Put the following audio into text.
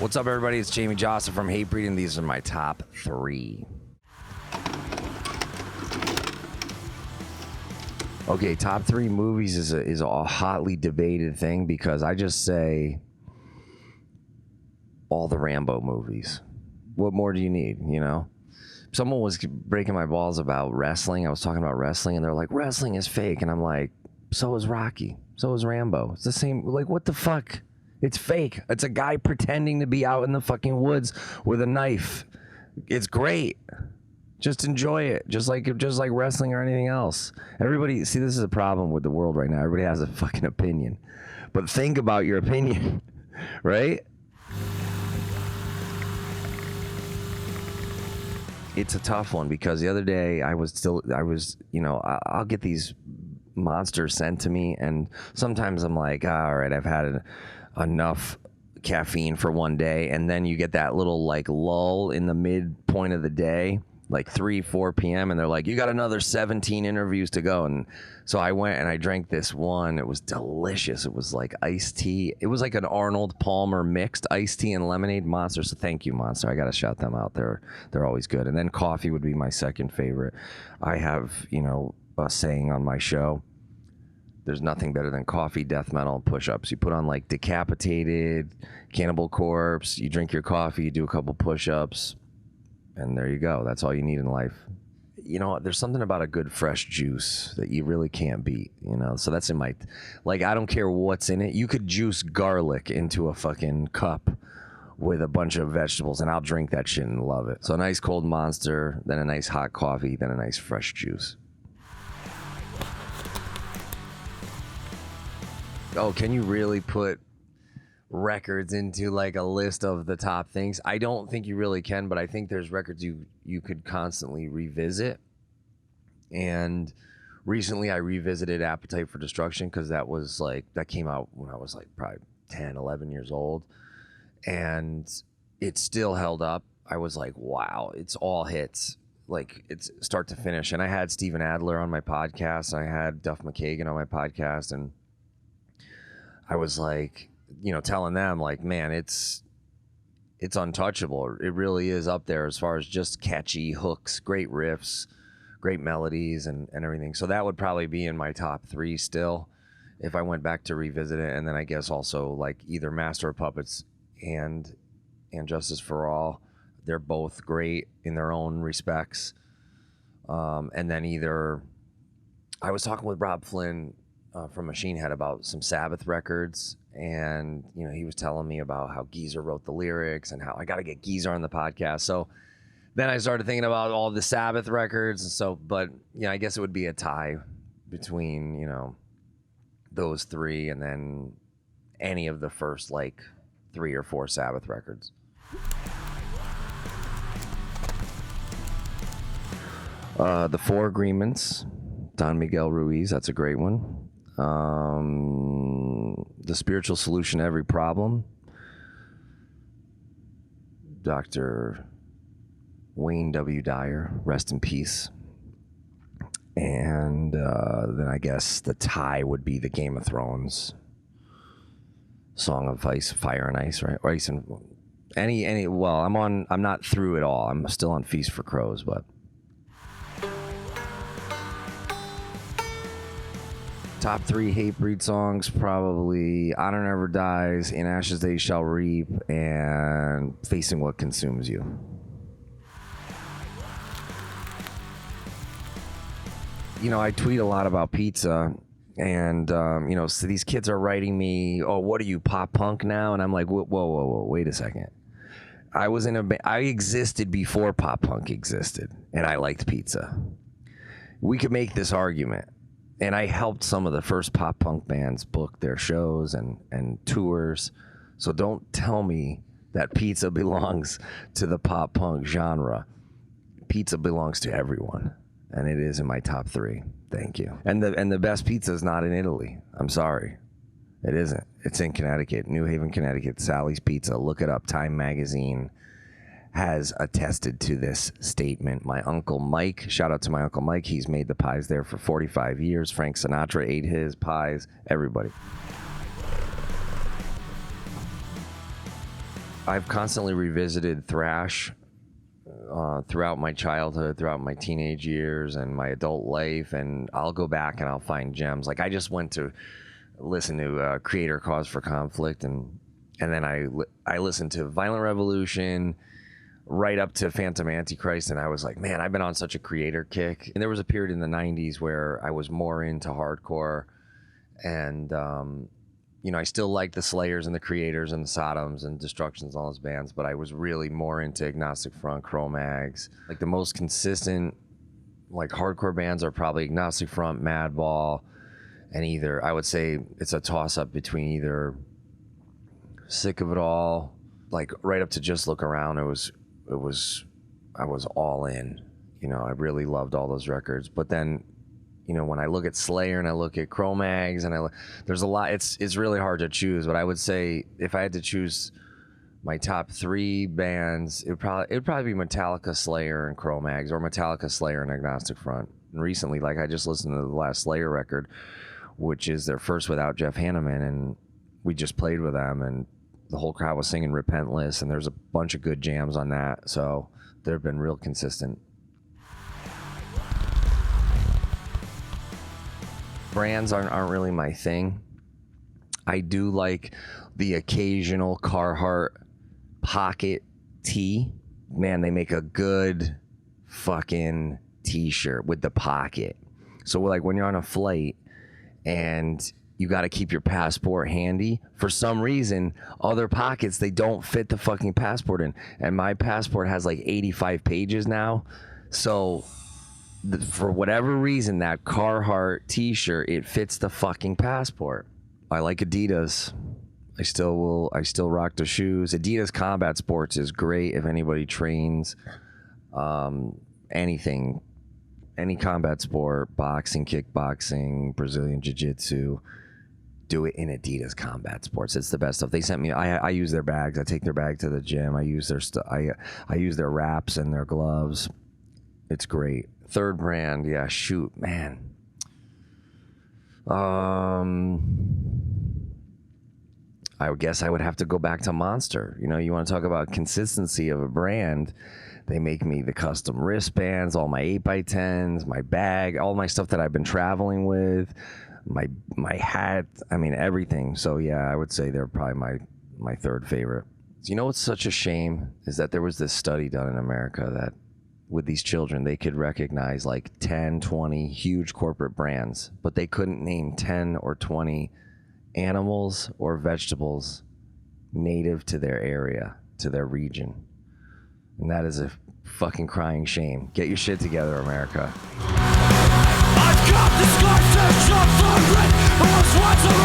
What's up, everybody? It's Jamie Johnson from Hatebreed, and these are my top 3. Okay, top 3 movies is a hotly debated thing because I just say all the Rambo movies. What more do you need, you know? Someone was breaking my balls about wrestling. I was talking about wrestling, and they're like, wrestling is fake. And I'm like, so is Rocky. So is Rambo. It's the same. Like, what the fuck? It's fake. It's a guy pretending to be out in the fucking woods with a knife. It's great. Just enjoy it. Just like wrestling or anything else. Everybody, see, this is a problem with the world right now. Everybody has a fucking opinion. But think about your opinion, right? It's a tough one because the other day I'll get these monsters sent to me, and sometimes I'm like, all right, I've had enough caffeine for one day, and then you get that little like lull in the midpoint of the day, like 3-4 p.m., and they're like, you got another 17 interviews to go. And so I went and I drank this one. It was delicious. It was like iced tea. It was like an Arnold Palmer mixed iced tea and lemonade. Monster. So thank you, Monster. I gotta shout them out. They're always good. And then coffee would be my second favorite. I have, a saying on my show: there's nothing better than coffee, death metal, and push-ups. You put on like Decapitated, Cannibal Corpse, you drink your coffee, you do a couple push-ups, and there you go. That's all you need in life. There's something about a good fresh juice that you really can't beat, So that's in my, like, I don't care what's in it. You could juice garlic into a fucking cup with a bunch of vegetables, and I'll drink that shit and love it. So a nice cold Monster, then a nice hot coffee, then a nice fresh juice. Oh, can you really put records into like a list of the top things? I don't think you really can, but I think there's records you could constantly revisit. And recently I revisited Appetite for Destruction because that came out when I was like probably 10, 11 years old. And it still held up. I was like, wow, it's all hits. Like, it's start to finish. And I had Steven Adler on my podcast. I had Duff McKagan on my podcast, and I was like, telling them like, man, it's untouchable. It really is up there as far as just catchy hooks, great riffs, great melodies, and everything. So that would probably be in my top 3 still if I went back to revisit it. And then I guess also like either Master of Puppets and Justice for All. They're both great in their own respects. And then either I was talking with Rob Flynn from Machine Head about some Sabbath records, and he was telling me about how Geezer wrote the lyrics and how I got to get Geezer on the podcast. So then I started thinking about all the Sabbath records, and so, but I guess it would be a tie between those 3 and then any of the first like 3 or 4 Sabbath records. The Four Agreements, Don Miguel Ruiz, that's a great one. The Spiritual Solution to Every Problem, Dr. Wayne W. Dyer, rest in peace. And then I guess the tie would be the Game of Thrones Song of Ice, Fire and Ice, right? Or Ice and well, I'm not through it all. I'm still on Feast for Crows, but top 3 Hatebreed songs, probably Honor Never Dies, In Ashes They Shall Reap, and Facing What Consumes You. I tweet a lot about pizza, and so these kids are writing me, oh, what are you, pop punk now? And I'm like, whoa, wait a second. I existed before pop punk existed, and I liked pizza. We could make this argument. And I helped some of the first pop punk bands book their shows and tours. So don't tell me that pizza belongs to the pop punk genre. Pizza belongs to everyone. And it is in my top 3. Thank you. And the best pizza is not in Italy. I'm sorry. It isn't. It's in Connecticut, New Haven, Connecticut. Sally's Pizza. Look it up. Time Magazine has attested to this statement. My Uncle Mike, shout out to my Uncle Mike. He's made the pies there for 45 years. Frank Sinatra ate his pies. Everybody. I've constantly revisited thrash throughout my childhood, throughout my teenage years, and my adult life, and I'll go back and I'll find gems. Like I just went to listen to Creator Cause for Conflict, and then I listened to Violent Revolution right up to Phantom Antichrist, and I was like, man, I've been on such a Creator kick. And there was a period in the 90s where I was more into hardcore, and you know, I still like the Slayers and the Creators and the Sodoms and Destructions, all those bands, but I was really more into Agnostic Front, Cro-Mags. Like the most consistent like hardcore bands are probably Agnostic Front, Madball, and either, I would say it's a toss up between either Sick of It All, like right up to Just Look Around. I was all in, you know. I really loved all those records. But then, you know, when I look at Slayer and I look at Cro-Mags and there's a lot, it's really hard to choose. But I would say if I had to choose my top 3 bands, it'd probably be Metallica, Slayer, and Cro-Mags, or Metallica, Slayer, and Agnostic Front. And recently, like I just listened to the last Slayer record, which is their first without Jeff Hanneman, and we just played with them, and the whole crowd was singing Repentless, and there's a bunch of good jams on that. So they've been real consistent. Brands aren't really my thing. I do like the occasional Carhartt pocket tee. Man, they make a good fucking t-shirt with the pocket. So like when you're on a flight and you got to keep your passport handy, for some reason, other pockets, they don't fit the fucking passport in. And my passport has like 85 pages now. So for whatever reason, that Carhartt t-shirt, it fits the fucking passport. I like Adidas. I still rock the shoes. Adidas Combat Sports is great if anybody trains anything, any combat sport, boxing, kickboxing, Brazilian Jiu-Jitsu. Do it in Adidas Combat Sports. It's the best stuff. They sent me. I use their bags. I take their bag to the gym. I use their I use their wraps and their gloves. It's great. Third brand, yeah. Shoot, man. I would guess I would have to go back to Monster. You know, you want to talk about consistency of a brand. They make me the custom wristbands, all my 8x10s, my bag, all my stuff that I've been traveling with. My hat, I mean everything. So yeah, I would say they're probably my third favorite. You know what's such a shame is that there was this study done in America that with these children, they could recognize like 10, 20 huge corporate brands, but they couldn't name 10 or 20 animals or vegetables native to their area, to their region. And that is a fucking crying shame. Get your shit together, America. I've got the scars to show for it. I was once a